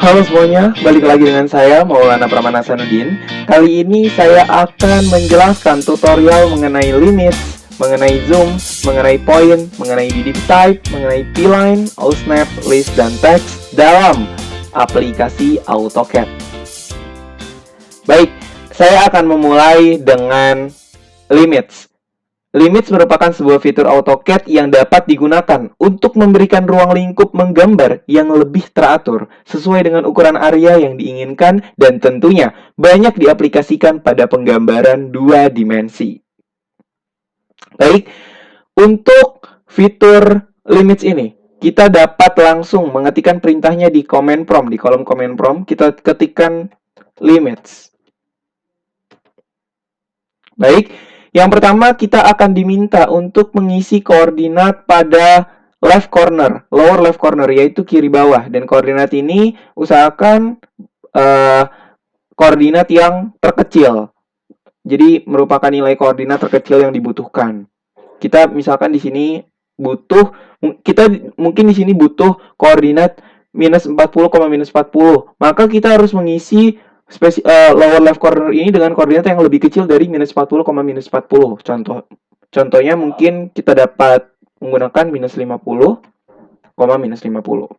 Halo semuanya, balik lagi dengan saya Maulana Pramana Sanudin. Kali ini saya akan menjelaskan tutorial mengenai limits, mengenai zoom, mengenai point, mengenai DDP type, mengenai P-line, OSnap, list, dan text dalam aplikasi AutoCAD. Baik, saya akan memulai dengan limits. Limits merupakan sebuah fitur AutoCAD yang dapat digunakan untuk memberikan ruang lingkup menggambar yang lebih teratur sesuai dengan ukuran area yang diinginkan dan tentunya banyak diaplikasikan pada penggambaran dua dimensi. Baik, untuk fitur limits ini, kita dapat langsung mengetikkan perintahnya di command prompt. Di kolom command prompt, kita ketikkan limits. Baik, yang pertama kita akan diminta untuk mengisi koordinat pada left corner, lower left corner, yaitu kiri bawah. Dan koordinat ini usahakan koordinat yang terkecil. Jadi merupakan nilai koordinat terkecil yang dibutuhkan. Kita misalkan di sini butuh, kita mungkin di sini butuh koordinat minus 40, minus 40. Maka kita harus mengisi lower left corner ini dengan koordinat yang lebih kecil dari minus 40, minus 40. Contohnya mungkin kita dapat menggunakan minus 50, minus 50.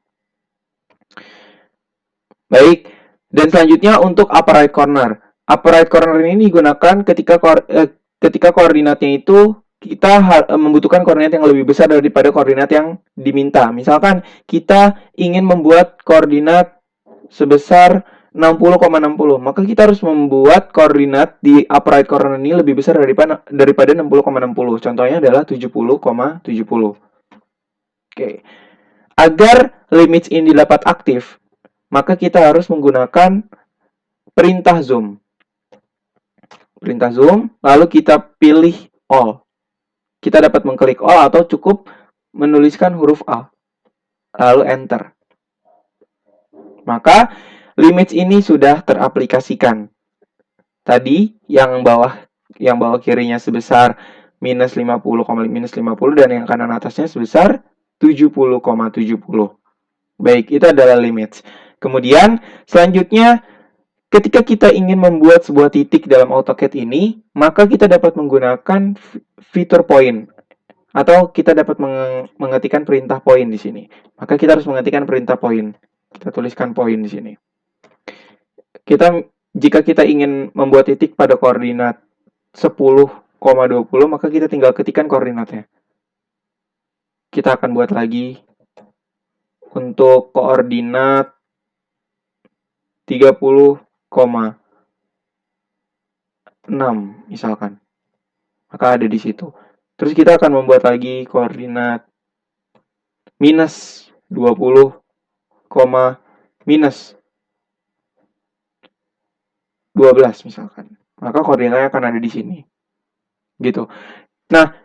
Baik, dan selanjutnya untuk upper right corner. Upper right corner ini digunakan ketika koordinatnya itu kita membutuhkan koordinat yang lebih besar daripada koordinat yang diminta. Misalkan kita ingin membuat koordinat sebesar 60,60, maka kita harus membuat koordinat di upper right corner ini lebih besar daripada 60,60. Contohnya adalah 70,70. Oke. Agar limits ini dapat aktif, maka kita harus menggunakan perintah zoom. Perintah zoom, lalu kita pilih all. Kita dapat mengklik all atau cukup menuliskan huruf A, lalu enter. Maka limits ini sudah teraplikasikan. Tadi yang bawah kirinya sebesar minus 50, minus 50 dan yang kanan atasnya sebesar 70,70. Baik, itu adalah limits. Kemudian selanjutnya ketika kita ingin membuat sebuah titik dalam AutoCAD ini, maka kita dapat menggunakan fitur point atau kita dapat mengetikkan perintah point di sini. Maka kita harus mengetikkan perintah point. Kita tuliskan point di sini. Jika kita ingin membuat titik pada koordinat 10,20, maka kita tinggal ketikkan koordinatnya. Kita akan buat lagi untuk koordinat 30,6 misalkan. Maka ada di situ. Terus kita akan membuat lagi koordinat minus 20, minus 12 misalkan. Maka koordinatnya akan ada di sini. Gitu. Nah,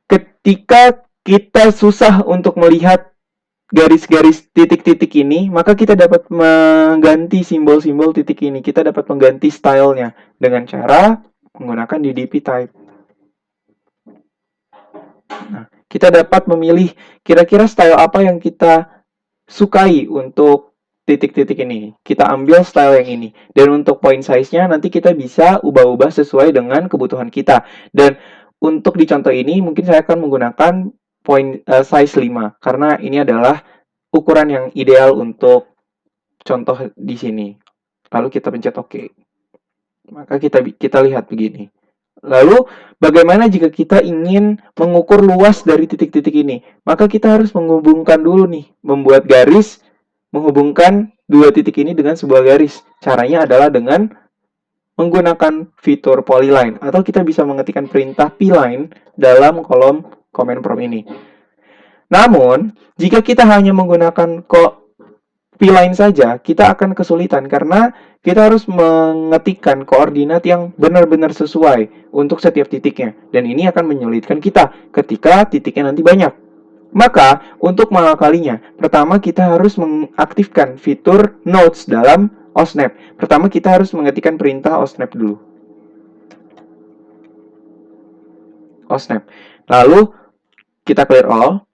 ketika kita susah untuk melihat garis-garis titik-titik ini, maka kita dapat mengganti simbol-simbol titik ini. Kita dapat mengganti stylenya dengan cara menggunakan DDP type. Nah, kita dapat memilih kira-kira style apa yang kita sukai untuk titik-titik ini. Kita ambil style yang ini. Dan untuk point size-nya nanti kita bisa ubah-ubah sesuai dengan kebutuhan kita. Dan untuk di contoh ini mungkin saya akan menggunakan point size 5 karena ini adalah ukuran yang ideal untuk contoh di sini. Lalu kita pencet OK. Maka kita lihat begini. Lalu bagaimana jika kita ingin mengukur luas dari titik-titik ini? Maka kita harus menghubungkan dulu nih, membuat garis menghubungkan dua titik ini dengan sebuah garis. Caranya adalah dengan menggunakan fitur polyline atau kita bisa mengetikkan perintah P-line dalam kolom command prompt ini. Namun, jika kita hanya menggunakan P-line saja, kita akan kesulitan karena kita harus mengetikkan koordinat yang benar-benar sesuai untuk setiap titiknya. Dan ini akan menyulitkan kita ketika titiknya nanti banyak. Maka, untuk mengakalinya, pertama kita harus mengaktifkan fitur nodes dalam OSnap. Pertama kita harus mengetikkan perintah OSnap dulu. OSnap. Lalu, kita clear all.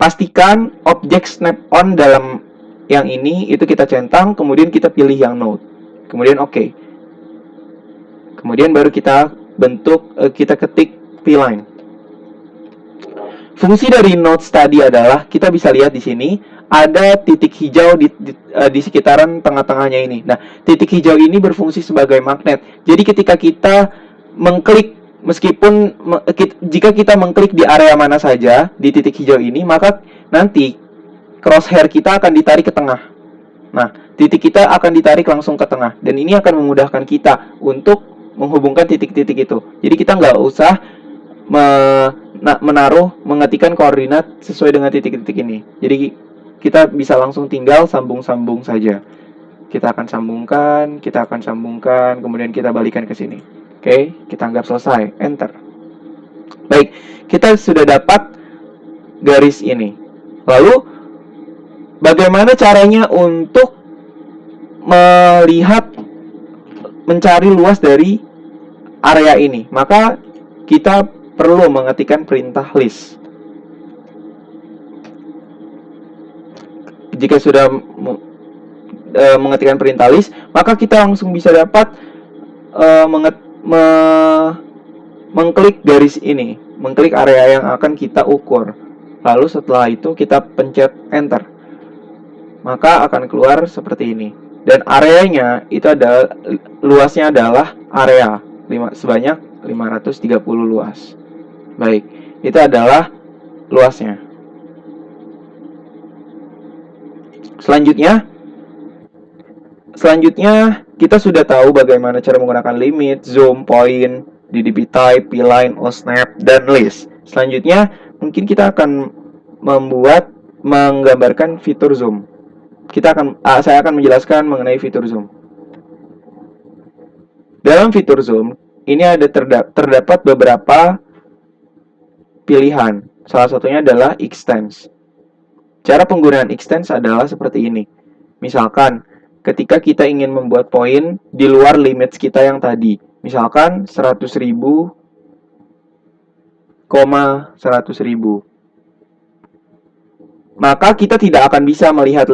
Pastikan objek snap on dalam yang ini itu kita centang, kemudian kita pilih yang node. Kemudian oke. Kemudian baru kita kita ketik p-line. Fungsi dari nodes tadi adalah kita bisa lihat di sini ada titik hijau di sekitaran tengah-tengahnya ini. Nah, titik hijau ini berfungsi sebagai magnet. Jadi ketika kita mengklik, jika kita mengklik di area mana saja di titik hijau ini, maka nanti crosshair kita akan ditarik ke tengah. Nah, titik kita akan ditarik langsung ke tengah, dan ini akan memudahkan kita untuk menghubungkan titik-titik itu. Jadi kita nggak usah mengetikkan koordinat sesuai dengan titik-titik ini. Jadi kita bisa langsung tinggal sambung-sambung saja. Kita akan sambungkan, kemudian kita balikan ke sini. Oke, kita anggap selesai. Enter. Baik, kita sudah dapat garis ini. Lalu, bagaimana caranya untuk mencari luas dari area ini? Maka kita perlu mengetikkan perintah list. Jika sudah mengetikkan perintah list, maka kita langsung bisa dapat mengklik garis ini, mengklik area yang akan kita ukur. Lalu setelah itu kita pencet enter, maka akan keluar seperti ini. Dan areanya itu luasnya adalah area sebanyak 530 luas. Baik, itu adalah luasnya. Selanjutnya kita sudah tahu bagaimana cara menggunakan limit, zoom, point, DDP type, p-line, osnap, dan list. Selanjutnya mungkin kita akan menggambarkan fitur zoom. Saya akan menjelaskan mengenai fitur zoom. Dalam fitur zoom ini terdapat beberapa pilihan. Salah satunya adalah extends. Cara penggunaan extends adalah seperti ini. Misalkan ketika kita ingin membuat poin di luar limit kita yang tadi, misalkan 100.000, 100.000, maka kita tidak akan bisa melihat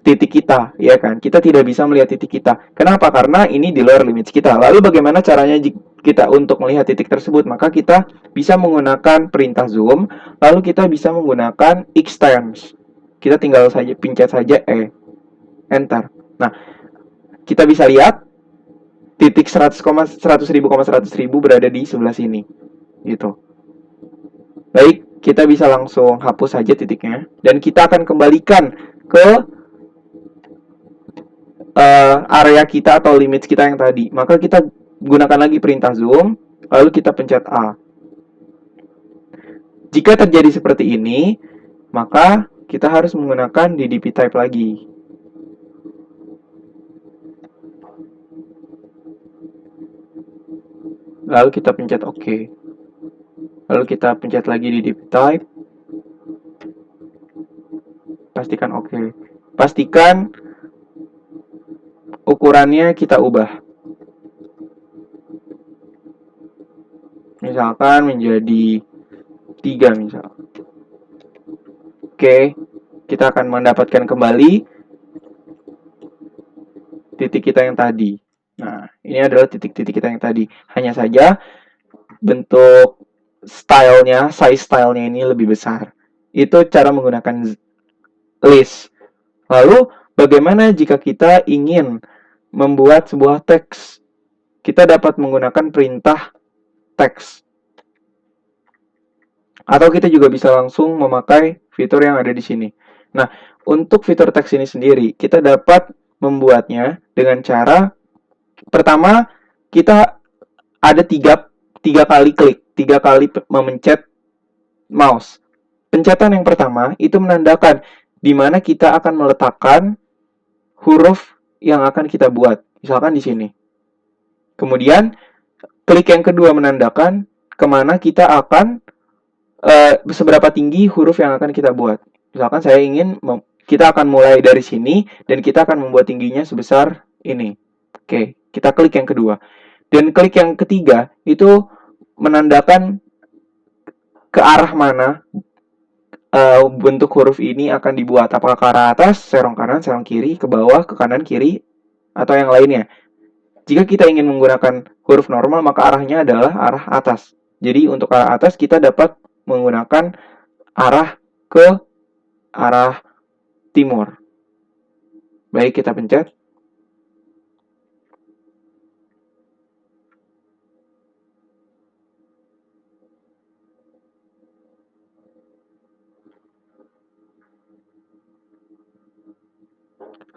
titik kita, ya kan? Kita tidak bisa melihat titik kita. Kenapa? Karena ini di luar limit kita. Lalu bagaimana caranya kita untuk melihat titik tersebut? Maka kita bisa menggunakan perintah zoom, lalu kita bisa menggunakan extends. Kita tinggal saja pencet saja enter. Nah, kita bisa lihat titik 100.000, 100.000 berada di sebelah sini. Gitu. Baik, kita bisa langsung hapus saja titiknya, dan kita akan kembalikan ke area kita atau limit kita yang tadi. Maka kita gunakan lagi perintah zoom, lalu kita pencet A. Jika terjadi seperti ini, maka kita harus menggunakan DDP type lagi. Lalu kita pencet OK. Lalu kita pencet lagi DDP type. Pastikan OK. Pastikan ukurannya kita ubah. Misalkan menjadi 3 misal. Oke, kita akan mendapatkan kembali titik kita yang tadi. Nah, ini adalah titik-titik kita yang tadi. Hanya saja bentuk size stylenya ini lebih besar. Itu cara menggunakan list. Lalu, bagaimana jika kita ingin membuat sebuah teks? Kita dapat menggunakan perintah teks. Atau kita juga bisa langsung memakai fitur yang ada di sini. Nah, untuk fitur teks ini sendiri, kita dapat membuatnya dengan cara pertama, kita ada tiga kali klik, 3 kali memencet mouse. Pencetan yang pertama itu menandakan di mana kita akan meletakkan huruf yang akan kita buat. Misalkan di sini. Kemudian, klik yang kedua menandakan kemana kita akan seberapa tinggi huruf yang akan kita buat. Misalkan kita akan mulai dari sini dan kita akan membuat tingginya sebesar ini. Oke, kita klik yang kedua. Dan klik yang ketiga itu menandakan ke arah mana bentuk huruf ini akan dibuat? Apakah ke arah atas, serong kanan, serong kiri, ke bawah, ke kanan, kiri, atau yang lainnya? Jika kita ingin menggunakan huruf normal, maka arahnya adalah arah atas. Jadi untuk arah atas kita dapat menggunakan arah ke arah timur. Baik, kita pencet.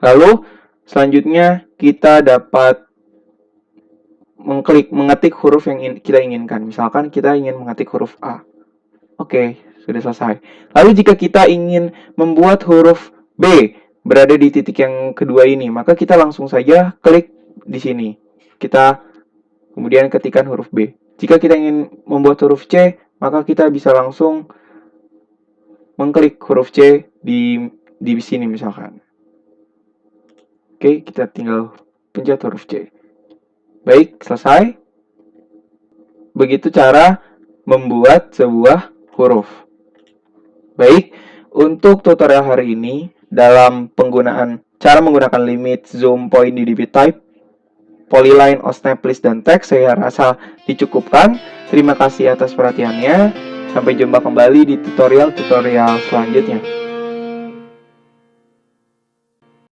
Lalu selanjutnya kita dapat mengetik huruf yang kita inginkan. Misalkan kita ingin mengetik huruf A. Oke, sudah selesai. Lalu jika kita ingin membuat huruf B berada di titik yang kedua ini, maka kita langsung saja klik di sini. Kita kemudian ketikkan huruf B. Jika kita ingin membuat huruf C, maka kita bisa langsung mengklik huruf C di sini misalkan. Oke, kita tinggal pencet huruf C. Baik, selesai. Begitu cara membuat sebuah huruf. Baik, untuk tutorial hari ini dalam cara menggunakan limit, zoom, point di DB Type, polyline, snap list, dan text, saya rasa dicukupkan. Terima kasih atas perhatiannya. Sampai jumpa kembali di tutorial-tutorial selanjutnya.